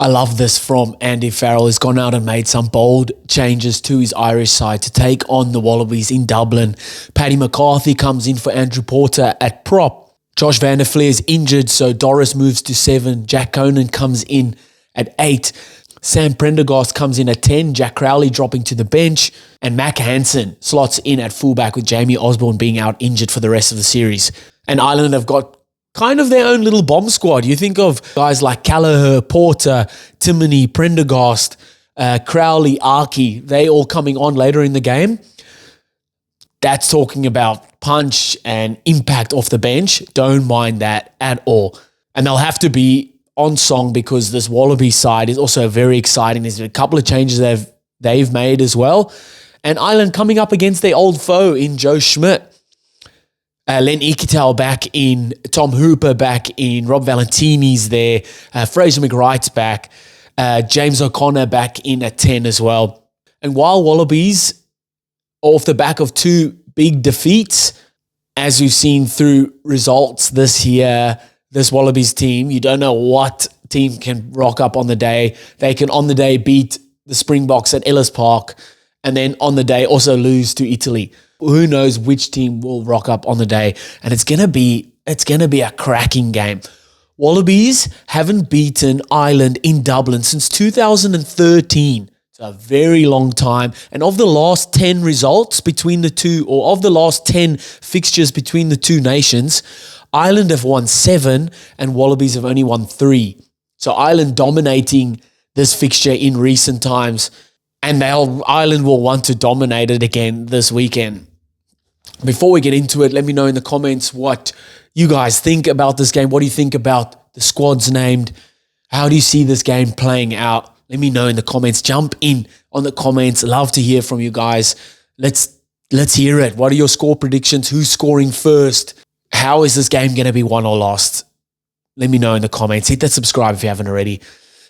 I love this from Andy Farrell. He's gone out and made some bold changes to his Irish side to take on the Wallabies in Dublin. Paddy McCarthy comes in for Andrew Porter at prop. Josh Van der Fleer is injured, so Doris moves to 7. Jack Conan comes in at 8. Sam Prendergast comes in at 10. Jack Crowley dropping to the bench. And Mack Hansen slots in at fullback with Jamie Osborne being out injured for the rest of the series. And Ireland have got kind of their own little bomb squad. You think of guys like Callagher, Porter, Timoney, Prendergast, Crowley, Archie, they all coming on later in the game. That's talking about punch and impact off the bench. Don't mind that at all. And they'll have to be on song because this Wallaby side is also very exciting. There's a couple of changes they've made as well. And Ireland coming up against their old foe in Joe Schmidt. Len Ikitau back in, Tom Hooper back in, Rob Valentini's there, Fraser McWright's back, James O'Connor back in at 10 as well. And while Wallabies, off the back of 2 big defeats, as we've seen through results this year, this Wallabies team, you don't know what team can rock up on the day. They can on the day beat the Springboks at Ellis Park and then on the day also lose to Italy. Who knows which team will rock up on the day, and it's gonna be a cracking game. Wallabies haven't beaten Ireland in Dublin since 2013. It's a very long time. And of the last 10 results between the two, or of the last 10 fixtures between the two nations, Ireland have won 7 and Wallabies have only won 3. So Ireland dominating this fixture in recent times, and Ireland will want to dominate it again this weekend. Before we get into it, let me know in the comments what you guys think about this game. What do you think about the squads named? How do you see this game playing out? Let me know in the comments. Jump in on the comments. Love to hear from you guys. Let's hear it. What are your score predictions? Who's scoring first? How is this game going to be won or lost? Let me know in the comments. Hit that subscribe if you haven't already.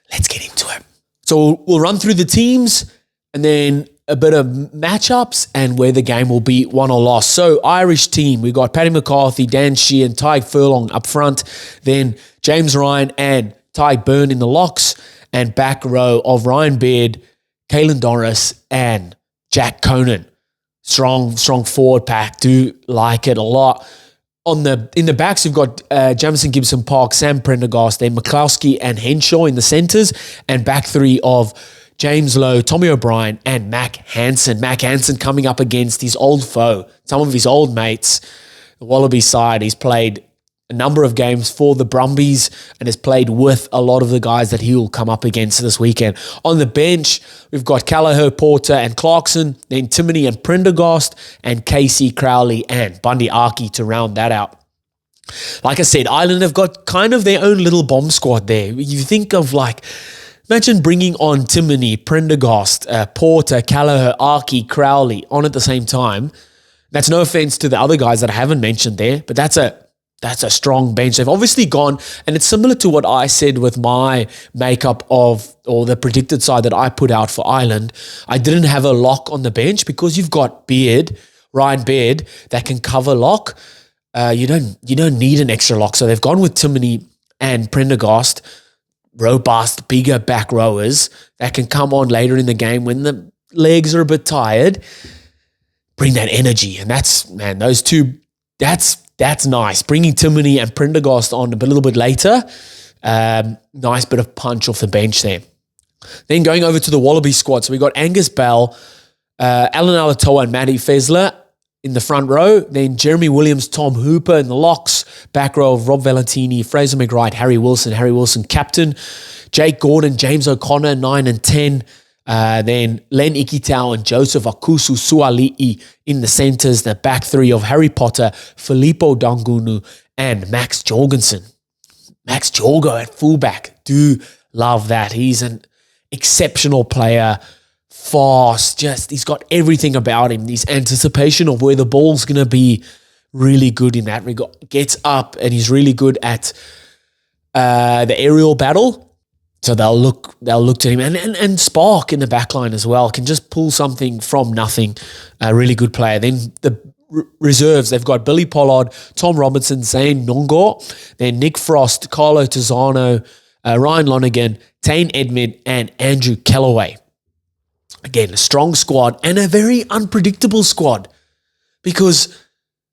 Let's get into it. So we'll run through the teams and then a bit of matchups and where the game will be won or lost. So Irish team, we've got Paddy McCarthy, Dan Sheehan, Tyke Furlong up front, then James Ryan and Tyke Byrne in the locks, and back row of Ryan Baird, Caelan Doris, and Jack Conan. Strong forward pack. Do like it a lot. In the backs, we've got Jamison Gibson Park, Sam Prendergast, then McCloskey and Henshaw in the centres, and back 3 of James Lowe, Tommy O'Brien, and Mack Hansen. Mack Hansen coming up against his old foe, some of his old mates. The Wallaby side, he's played a number of games for the Brumbies and has played with a lot of the guys that he will come up against this weekend. On the bench, we've got Callagher, Porter, and Clarkson, then Timoney and Prendergast, and Casey, Crowley, and Bundy Archie to round that out. Like I said, Ireland have got kind of their own little bomb squad there. You think of imagine bringing on Timoney, Prendergast, Porter, Callagher, Archie, Crowley on at the same time. That's no offense to the other guys that I haven't mentioned there, but that's a strong bench. They've obviously gone, and it's similar to what I said with my makeup or the predicted side that I put out for Ireland. I didn't have a lock on the bench because you've got Ryan Baird, that can cover lock. You don't need an extra lock. So they've gone with Timoney and Prendergast, robust, bigger back rowers that can come on later in the game when the legs are a bit tired, bring that energy. And those two, that's nice. Bringing Timoney and Prendergast on a little bit later, nice bit of punch off the bench there. Then going over to the Wallaby squad, so we got Angus Bell, Alan Alatoa and Matty Fessler in the front row. Then Jeremy Williams, Tom Hooper in the locks. Back row of Rob Valentini, Fraser McWright, Harry Wilson captain. Jake Gordon, James O'Connor, 9 and 10. Then Len Ikitau and Joseph Akusu Suali'i in the centres. The back 3 of Harry Potter, Filippo Dangunu, and Max Jorgensen. Max Jorgo at fullback. Do love that. He's an exceptional player. Fast, he's got everything about him. This anticipation of where the ball's going to be, really good in that regard. Gets up and he's really good at the aerial battle. So they'll look to him. And Spark in the back line as well. Can just pull something from nothing. A really good player. Then the reserves, they've got Billy Pollard, Tom Robinson, Zane Nongo, then Nick Frost, Carlo Tizzano, Ryan Lonergan, Tane Edmund, and Andrew Kellaway. Again, a strong squad and a very unpredictable squad because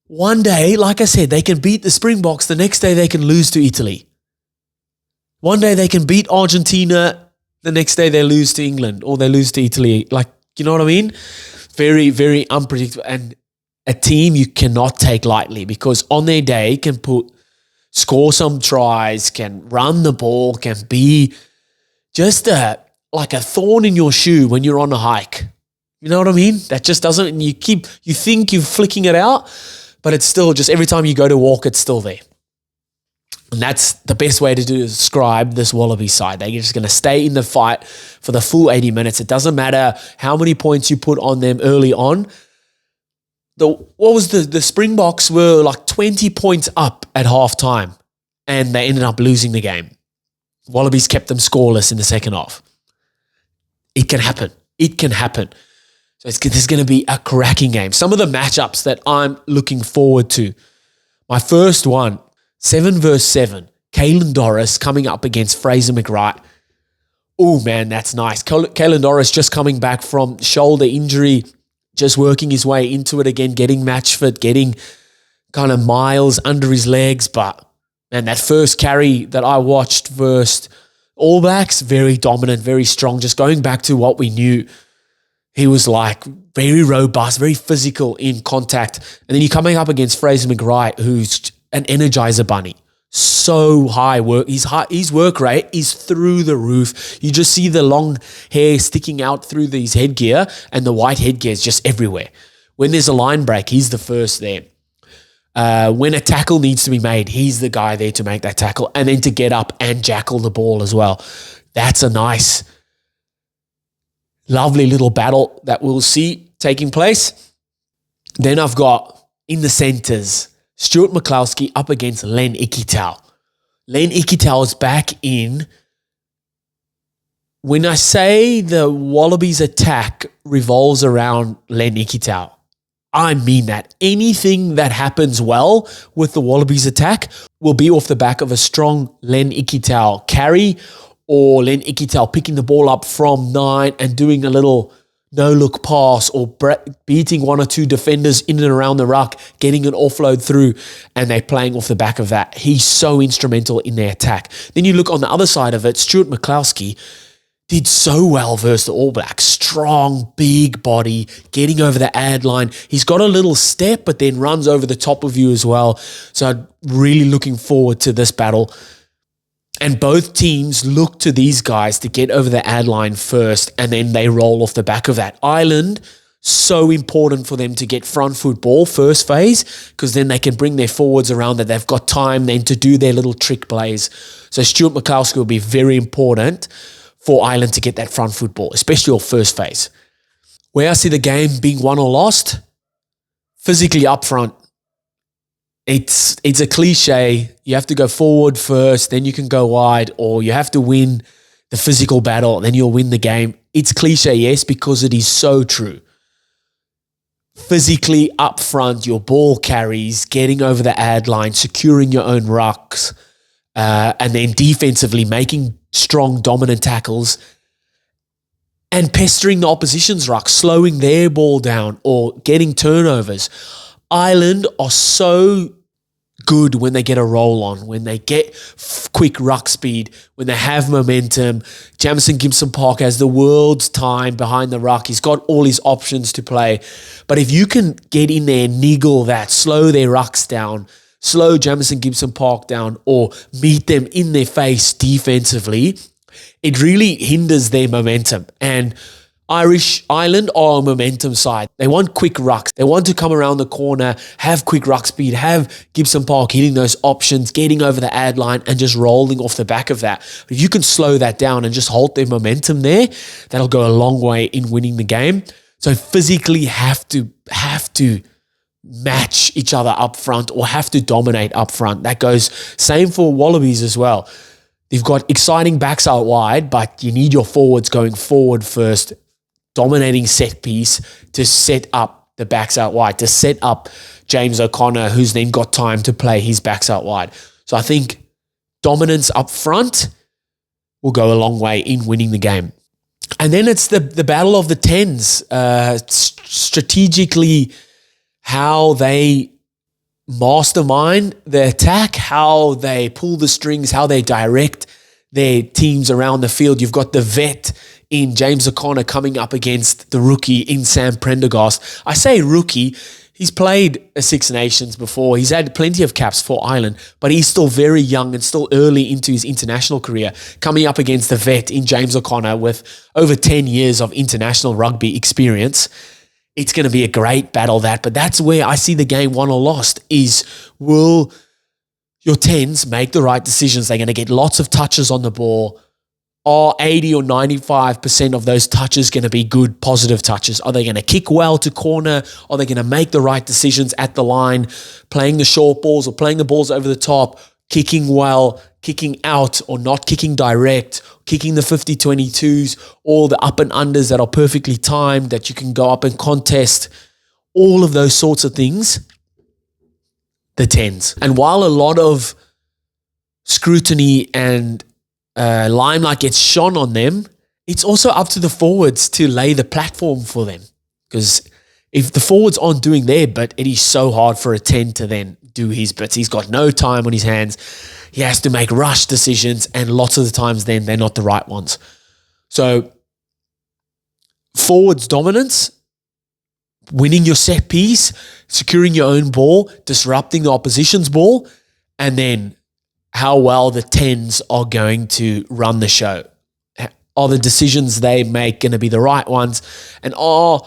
one day, like I said, they can beat the Springboks. The next day, they can lose to Italy. One day, they can beat Argentina. The next day, they lose to England or they lose to Italy. Like, you know what I mean? Very, very unpredictable. And a team you cannot take lightly because on their day can score some tries, can run the ball, can be just like a thorn in your shoe when you're on a hike. You know what I mean? That just doesn't, and you think you're flicking it out, but it's still just every time you go to walk, it's still there. And that's the best way to describe this Wallaby side. They're just going to stay in the fight for the full 80 minutes. It doesn't matter how many points you put on them early on. The Springboks were like 20 points up at halftime and they ended up losing the game. Wallabies kept them scoreless in the second half. It can happen. It can happen. So this is going to be a cracking game. Some of the matchups that I'm looking forward to. My first one, 7 versus 7. Caelan Doris coming up against Fraser McReight. Oh, man, that's nice. Caelan Doris just coming back from shoulder injury, just working his way into it again, getting match fit, getting kind of miles under his legs. But, man, that first carry that I watched versus All Blacks, very dominant, very strong. Just going back to what we knew, he was like very robust, very physical in contact. And then you're coming up against Fraser McReight, who's an energizer bunny. So high work. His work rate is through the roof. You just see the long hair sticking out through these headgear and the white headgear is just everywhere. When there's a line break, he's the first there. When a tackle needs to be made, he's the guy there to make that tackle and then to get up and jackal the ball as well. That's a nice, lovely little battle that we'll see taking place. Then I've got in the centres, Stuart McCloskey up against Len Ikitau. Len Ikitau is back in. When I say the Wallabies attack revolves around Len Ikitau, I mean that. Anything that happens well with the Wallabies attack will be off the back of a strong Len Ikitau carry or Len Ikitau picking the ball up from 9 and doing a little no-look pass or beating one or two defenders in and around the ruck, getting an offload through, and they're playing off the back of that. He's so instrumental in their attack. Then you look on the other side of it, Stuart McCloskey did so well versus the All Blacks. Strong, big body, getting over the ad line. He's got a little step, but then runs over the top of you as well. So I'm really looking forward to this battle. And both teams look to these guys to get over the ad line first, and then they roll off the back of that. Ireland, so important for them to get front foot ball first phase, because then they can bring their forwards around that. They've got time then to do their little trick plays. So Stuart McCloskey will be very important for Ireland to get that front foot ball, especially your first phase. Where I see the game being won or lost, physically up front. It's a cliche. You have to go forward first, then you can go wide, or you have to win the physical battle, then you'll win the game. It's cliche, yes, because it is so true. Physically up front, your ball carries, getting over the ad line, securing your own rucks, and then defensively making strong, dominant tackles and pestering the opposition's ruck, slowing their ball down or getting turnovers. Ireland are so good when they get a roll on, when they get quick ruck speed, when they have momentum. Jamison Gibson-Park has the world's time behind the ruck. He's got all his options to play. But if you can get in there, niggle that, slow their rucks down, slow Jamison Gibson-Park down, or meet them in their face defensively, it really hinders their momentum. And Ireland are a momentum side. They want quick rucks. They want to come around the corner, have quick ruck speed, have Gibson-Park hitting those options, getting over the ad line and just rolling off the back of that. If you can slow that down and just hold their momentum there, that'll go a long way in winning the game. So physically have to match each other up front or have to dominate up front. That goes same for Wallabies as well. They've got exciting backs out wide, but you need your forwards going forward first, dominating set piece to set up the backs out wide, to set up James O'Connor, who's then got time to play his backs out wide. So I think dominance up front, will go a long way in winning the game. And then it's the battle of the tens, strategically how they mastermind the attack, how they pull the strings, how they direct their teams around the field. You've got the vet in James O'Connor coming up against the rookie in Sam Prendergast. I say rookie, he's played a Six Nations before. He's had plenty of caps for Ireland, but he's still very young and still early into his international career, coming up against the vet in James O'Connor with over 10 years of international rugby experience. It's going to be a great battle, but that's where I see the game won or lost is, will your tens make the right decisions? They're going to get lots of touches on the ball. Are 80 or 95% of those touches going to be good, positive touches? Are they going to kick well to corner? Are they going to make the right decisions at the line, playing the short balls or playing the balls over the top, kicking well, kicking out or not kicking direct, kicking the 50-22s, all the up and unders that are perfectly timed that you can go up and contest, all of those sorts of things, the tens. And while a lot of scrutiny and limelight gets shone on them, it's also up to the forwards to lay the platform for them. Because if the forwards aren't doing their bit, it is so hard for a 10 to then do his bits. He's got no time on his hands. He has to make rush decisions, and lots of the times then they're not the right ones. So forwards dominance, winning your set piece, securing your own ball, disrupting the opposition's ball, and then how well the tens are going to run the show. Are the decisions they make going to be the right ones? And are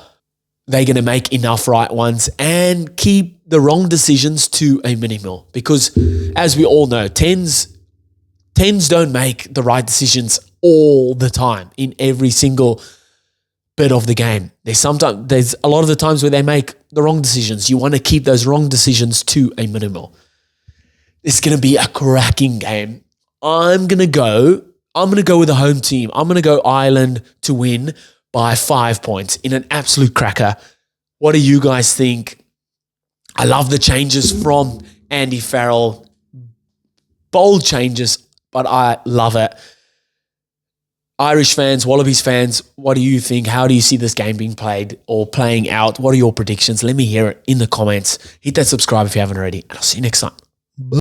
they going to make enough right ones and keep the wrong decisions to a minimal? Because as we all know, tens don't make the right decisions all the time in every single bit of the game. There's a lot of the times where they make the wrong decisions. You want to keep those wrong decisions to a minimal. It's going to be a cracking game. I'm going to go with the home team. I'm going to go Ireland to win by 5 points in an absolute cracker. What do you guys think? I love the changes from Andy Farrell. Bold changes, but I love it. Irish fans, Wallabies fans, what do you think? How do you see this game being played or playing out? What are your predictions? Let me hear it in the comments. Hit that subscribe if you haven't already, and I'll see you next time.